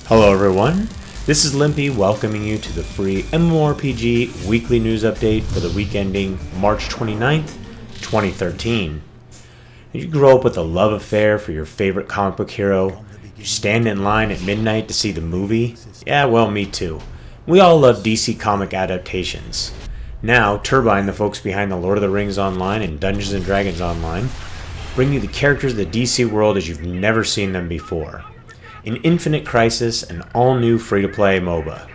Hello everyone, this is Limpy welcoming you to the free MMORPG weekly news update for the week ending March 29th, 2013. Did you grow up with a love affair for your favorite comic book hero? You stand in line at midnight to see the movie? Yeah, well, me too. We all love DC comic adaptations. Now, Turbine, the folks behind the Lord of the Rings Online and Dungeons & Dragons Online, bring you the characters of the DC world as you've never seen them before. In Infinite Crisis, an all-new free-to-play MOBA.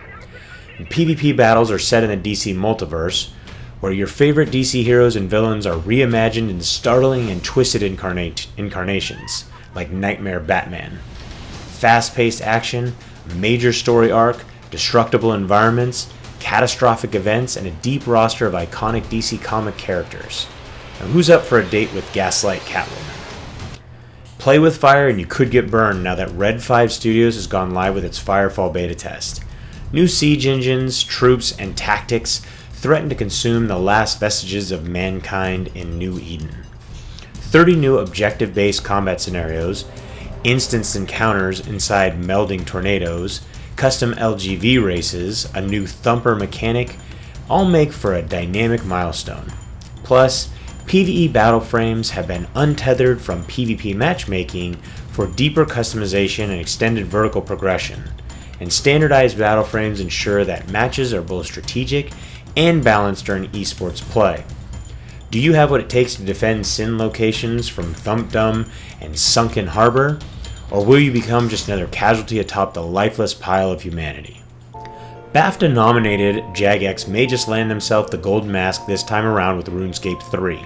And PvP battles are set in the DC multiverse, where your favorite DC heroes and villains are reimagined in startling and twisted incarnations, like Nightmare Batman. Fast-paced action, major story arc, destructible environments, catastrophic events, and a deep roster of iconic DC comic characters. Now who's up for a date with Gaslight Catwoman? Play with fire and you could get burned now that Red 5 Studios has gone live with its Firefall beta test. New siege engines, troops, and tactics threaten to consume the last vestiges of mankind in New Eden. 30 new objective-based combat scenarios, instanced encounters inside melding tornadoes, custom LGV races, a new thumper mechanic, all make for a dynamic milestone. Plus, PvE battle frames have been untethered from PvP matchmaking for deeper customization and extended vertical progression, and standardized battle frames ensure that matches are both strategic and balanced during esports play. Do you have what it takes to defend Sin locations from Thumpdom and Sunken Harbor, or will you become just another casualty atop the lifeless pile of humanity? BAFTA-nominated Jagex may just land themselves the golden mask this time around with RuneScape 3.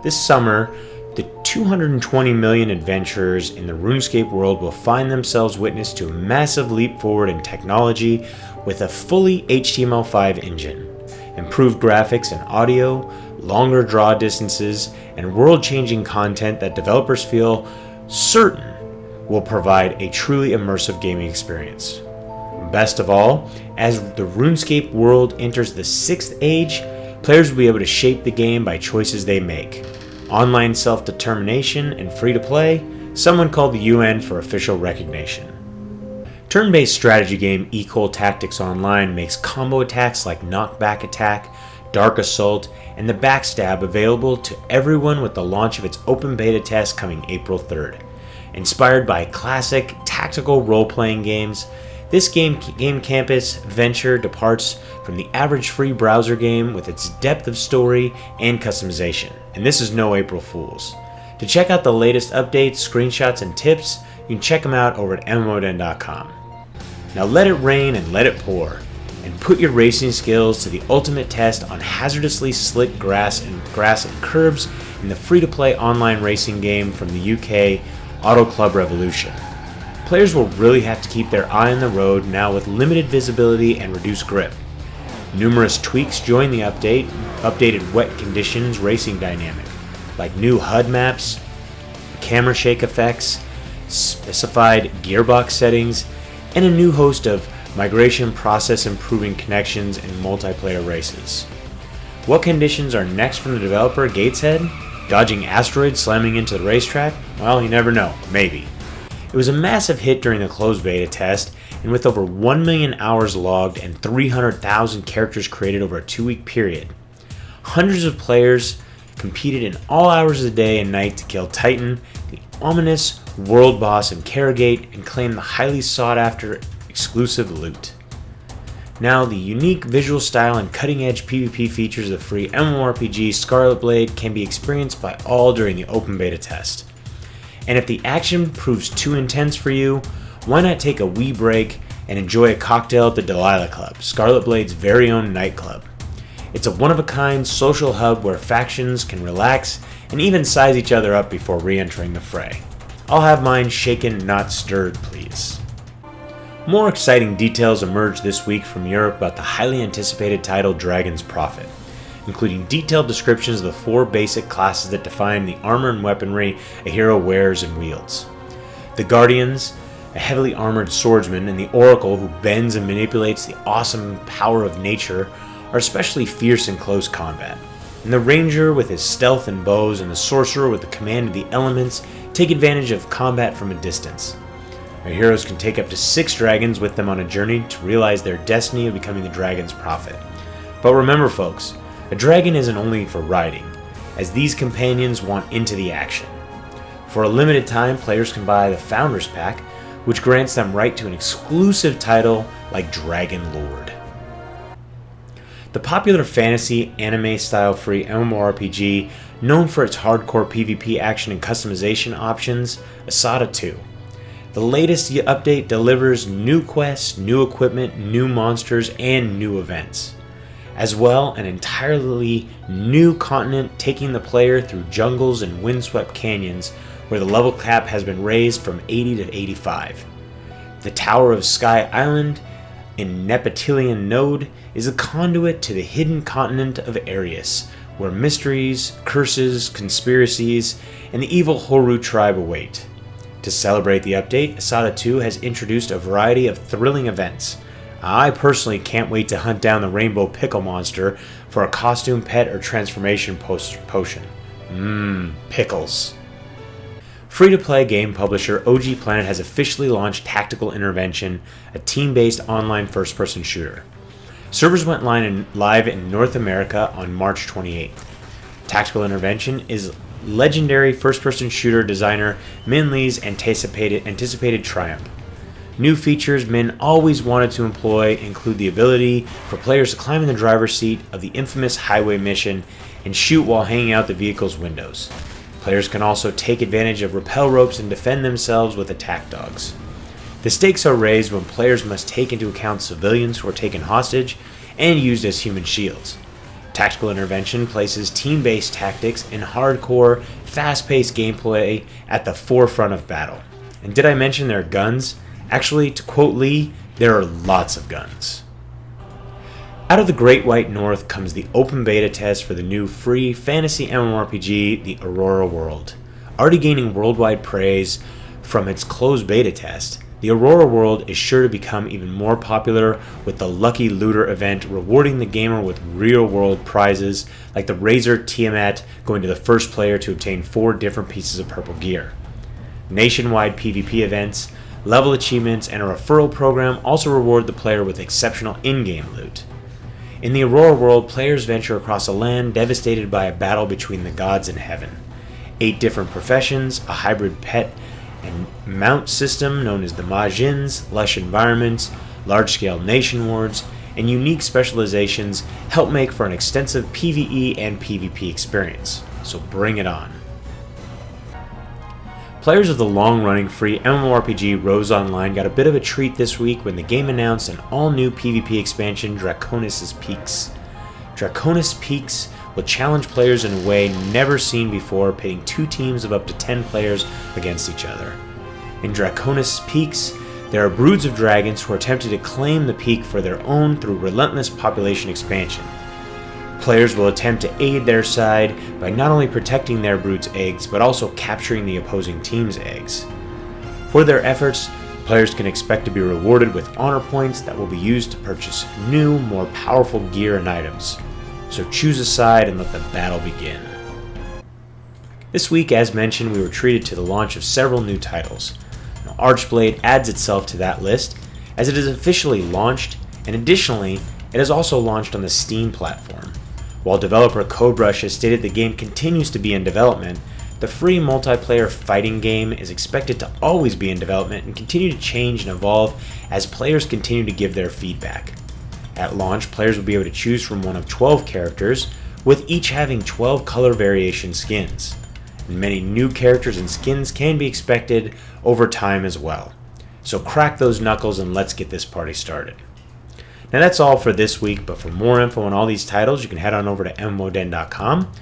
This summer, the 220 million adventurers in the RuneScape world will find themselves witness to a massive leap forward in technology with a fully HTML5 engine, improved graphics and audio, longer draw distances, and world-changing content that developers feel certain will provide a truly immersive gaming experience. Best of all, as the RuneScape world enters the 6th age, players will be able to shape the game by choices they make. Online self-determination and free-to-play, someone called the UN for official recognition. Turn-based strategy game Eal Tactics Online makes combo attacks like Knockback Attack, Dark Assault, and the Backstab available to everyone with the launch of its open beta test coming April 3rd. Inspired by classic tactical role-playing games, this game campus venture departs from the average free browser game with its depth of story and customization, and this is no April Fool's. To check out the latest updates, screenshots, and tips, you can check them out over at MMODen.com. Now let it rain and let it pour, and put your racing skills to the ultimate test on hazardously slick grass and curbs in the free-to-play online racing game from the UK, Auto Club Revolution. Players will really have to keep their eye on the road now with limited visibility and reduced grip. Numerous tweaks join the updated wet conditions racing dynamic, like new HUD maps, camera shake effects, specified gearbox settings, and a new host of migration process improving connections in multiplayer races. What conditions are next from the developer Gateshead? Dodging asteroids slamming into the racetrack? Well, you never know, maybe. It was a massive hit during the closed beta test, and with over 1 million hours logged and 300,000 characters created over a 2-week period, hundreds of players competed in all hours of the day and night to kill Titan, the ominous world boss Interrogate, and claim the highly sought-after exclusive loot. Now, the unique visual style and cutting-edge PvP features of the free MMORPG Scarlet Blade can be experienced by all during the open beta test. And if the action proves too intense for you, why not take a wee break and enjoy a cocktail at the Delilah Club, Scarlet Blade's very own nightclub. It's a one-of-a-kind social hub where factions can relax and even size each other up before re-entering the fray. I'll have mine shaken, not stirred, please. More exciting details emerged this week from Europe about the highly anticipated title Dragon's Prophet, including detailed descriptions of the 4 basic classes that define the armor and weaponry a hero wears and wields. The Guardians, a heavily armored swordsman, and the Oracle, who bends and manipulates the awesome power of nature, are especially fierce in close combat. And the Ranger, with his stealth and bows, and the Sorcerer with the command of the elements, take advantage of combat from a distance. Our heroes can take up to 6 dragons with them on a journey to realize their destiny of becoming the dragon's prophet. But remember folks, a dragon isn't only for riding, as these companions want into the action. For a limited time, players can buy the Founders Pack, which grants them right to an exclusive title like Dragon Lord. The popular fantasy anime-style free MMORPG, known for its hardcore PvP action and customization options, Asada 2. The latest update delivers new quests, new equipment, new monsters, and new events. As well, an entirely new continent taking the player through jungles and windswept canyons where the level cap has been raised from 80 to 85. The Tower of Sky Island in Neptilian Node is a conduit to the hidden continent of Arius, where mysteries, curses, conspiracies, and the evil Horu tribe await. To celebrate the update, Asada 2 has introduced a variety of thrilling events. I personally can't wait to hunt down the Rainbow Pickle Monster for a costume, pet, or transformation potion. Pickles. Free-to-play game publisher OG Planet has officially launched Tactical Intervention, a team-based online first-person shooter. Servers went live in North America on March 28th. Tactical Intervention is legendary first-person shooter designer Min Lee's anticipated triumph. New features Min always wanted to employ include the ability for players to climb in the driver's seat of the infamous highway mission and shoot while hanging out the vehicle's windows. Players can also take advantage of rappel ropes and defend themselves with attack dogs. The stakes are raised when players must take into account civilians who are taken hostage and used as human shields. Tactical Intervention places team-based tactics and hardcore, fast-paced gameplay at the forefront of battle. And did I mention there are guns? Actually, to quote Lee, there are lots of guns. Out of the Great White North comes the open beta test for the new free fantasy MMORPG, the Aurora World. Already gaining worldwide praise from its closed beta test, the Aurora World is sure to become even more popular with the Lucky Looter event rewarding the gamer with real-world prizes like the Razor Tiamat going to the first player to obtain 4 different pieces of purple gear. Nationwide PvP events, level achievements, and a referral program also reward the player with exceptional in-game loot. In the Aurora World, players venture across a land devastated by a battle between the gods and heaven. 8 different professions, a hybrid pet and mount system known as the Majins, lush environments, large-scale nation wards, and unique specializations help make for an extensive PvE and PvP experience. So bring it on. Players of the long-running free MMORPG Rose Online got a bit of a treat this week when the game announced an all-new PvP expansion, Draconus Peaks. Draconus Peaks will challenge players in a way never seen before, pitting 2 teams of up to 10 players against each other. In Draconus Peaks, there are broods of dragons who are attempting to claim the peak for their own through relentless population expansion. Players will attempt to aid their side by not only protecting their brood's eggs, but also capturing the opposing team's eggs. For their efforts, players can expect to be rewarded with honor points that will be used to purchase new, more powerful gear and items. So choose a side and let the battle begin. This week, as mentioned, we were treated to the launch of several new titles. Now, ArcheBlade adds itself to that list, as it is officially launched, and additionally, it has also launched on the Steam platform. While developer Codebrush has stated the game continues to be in development, the free multiplayer fighting game is expected to always be in development and continue to change and evolve as players continue to give their feedback. At launch, players will be able to choose from one of 12 characters, with each having 12 color variation skins. And many new characters and skins can be expected over time as well. So crack those knuckles and let's get this party started. Now that's all for this week, but for more info on all these titles, you can head on over to MMODen.com.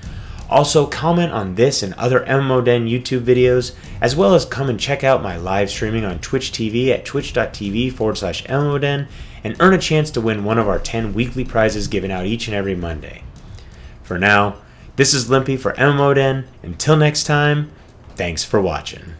Also, comment on this and other MMODen YouTube videos, as well as come and check out my live streaming on Twitch TV at twitch.tv/MMODen and earn a chance to win one of our 10 weekly prizes given out each and every Monday. For now, this is Limpy for MMODen. Until next time, thanks for watching.